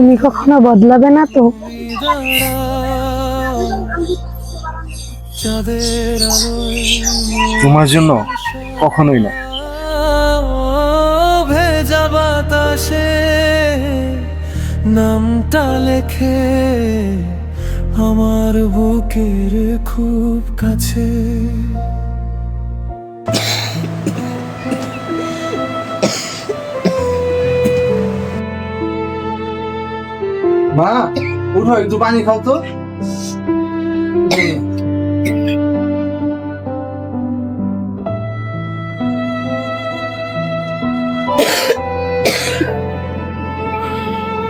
তুমি কখনো বদলাবে না তো? তোমার জন্য কখনোই না। ভেজা বাতাসে নামটা লেখে আমার বুকের খুব কাছে। মা, উঠো, একটু পানি খাও তো।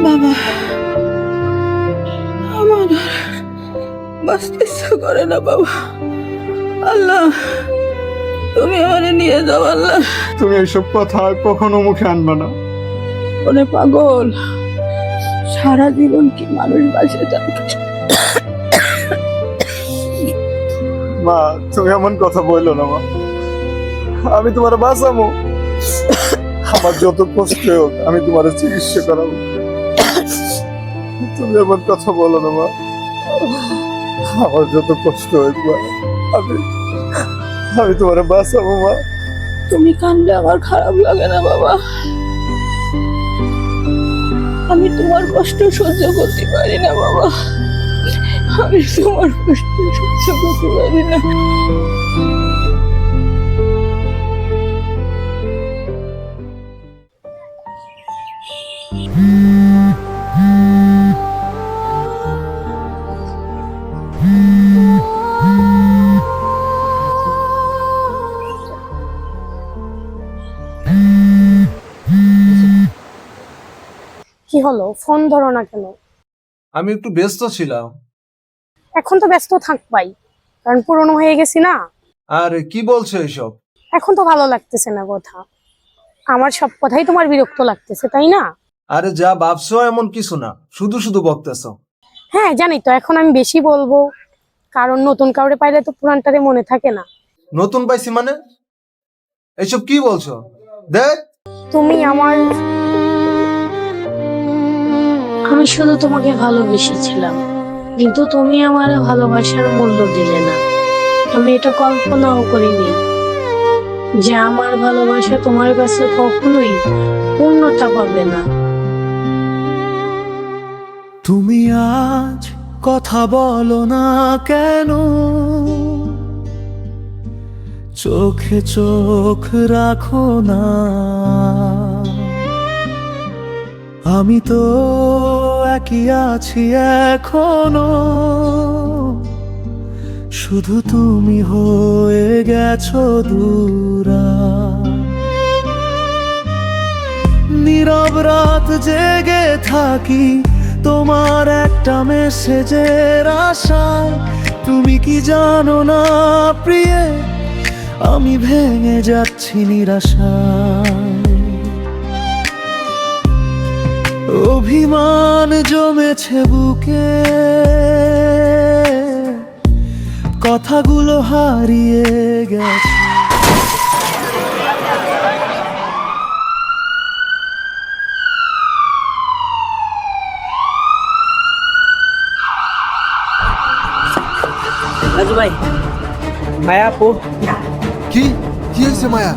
বাবা, আমার আর বাঁচতে ইচ্ছা করে না বাবা। আল্লাহ, তুমি আমারে নিয়ে যাও আল্লাহ। তুমি এইসব কথা আর কখনো মুখে আনবে না। ওরে পাগল, সারা জীবন কি মানুষ বাঁচে যাবে? মা, তুমি এমন কথা বললো না মা। আমি তোমার বাঁচাবো। আমার যত কষ্ট হোক আমি তোমার চিকিৎসা করাবো। তুমি এমন কথা বলো না মা। আমার যত কষ্ট হোক মা, আমি আমি তোমার বাঁচাবো মা। তুমি কাঁদলে আমার খারাপ লাগে না বাবা। আমি তোমার কষ্ট সহ্য করতে পারি না বাবা। আমি তোমার কষ্ট সহ্য করতে পারি না। কি হলো, ফোন ধরো না কেন? আমি একটু ব্যস্ত ছিলাম। এখন তো ব্যস্ত থাকবাই, কারণ পুরনো হয়ে গেছি না। আর কি বলছো এসব? এখন তো ভালো লাগতেছে না কথা। আমার সব কথাই তোমার বিরক্ত লাগতেছে, তাই না? আরে যা ভাবছো এমন কিছু না, শুধু শুধু বকতেছো। হ্যাঁ জানি তো, এখন আমি বেশি বলবো, কারণ নতুন কাউরে পাইলে তো পুরানটারে মনে থাকে না। নতুন পাইছি মানে? এইসব কি বলছো? দেখ, তুমি আমি শুধু তোমাকে ভালোবেসেছিলাম, কিন্তু তুমি আমার ভালোবাসার মূল্য দিলে না। আমি এটা কল্পনাও করিনি যে আমার ভালোবাসা তোমার কাছে কখনোই পূর্ণতা পাবে না। তুমি আজ কথা বলো না কেন? চোখে চোখ রাখো না। আমি তো একই আছি এখনো, শুধু তুমি হয়ে গেছো দূরা। নীরব রাত জেগে থাকি তোমার একটা মেসেজের আশায়। তুমি কি জানো না প্রিয়ে, আমি ভেঙে যাচ্ছি নিরাশায়। অভিমান জমেছে বুকে, কথাগুলো হারিয়ে গেছে। রাজু ভাই, মায়া আপু। কি কি হয়েছে মায়া?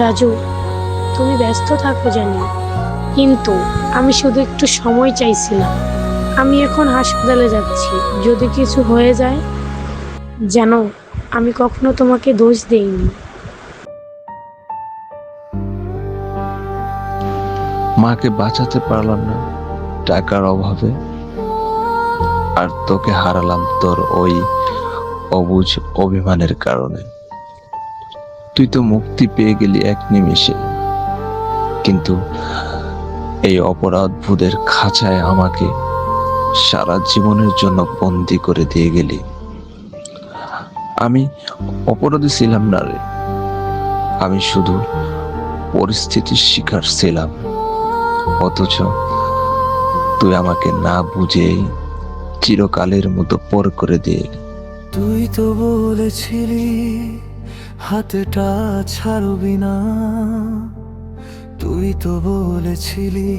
রাজু, তুমি ব্যস্ত থাকো জানি, কিন্তু আমি শুধু একটু সময় চাইছিলাম। আমি এখন হাসপাতালে যাচ্ছি, যদি কিছু হয়ে যায় জানো, আমি কখনো তোমাকে দোষ দেইনি। মাকে বাঁচাতে পারলাম না টাকার অভাবে, আর তোকে হারালাম তোর ওই অবুঝ অভিমানের কারণে। তুই তো মুক্তি পেয়ে গেলি এক নিমেষে, কিন্তু এই অপরাধবোধের খাঁচায় আমাকে সারা জীবনের জন্য বন্দি করে দিয়ে গেলি। আমি অপরাধী ছিলাম না রে, আমি শুধু পরিস্থিতির শিকার ছিলাম। অথচ তুই আমাকে না বুঝেই চিরকালের মতো পর করে দিয়ে। তুই তো বলেছিলি হাতটা ছাড়বি না, তুই তো বলেছিলি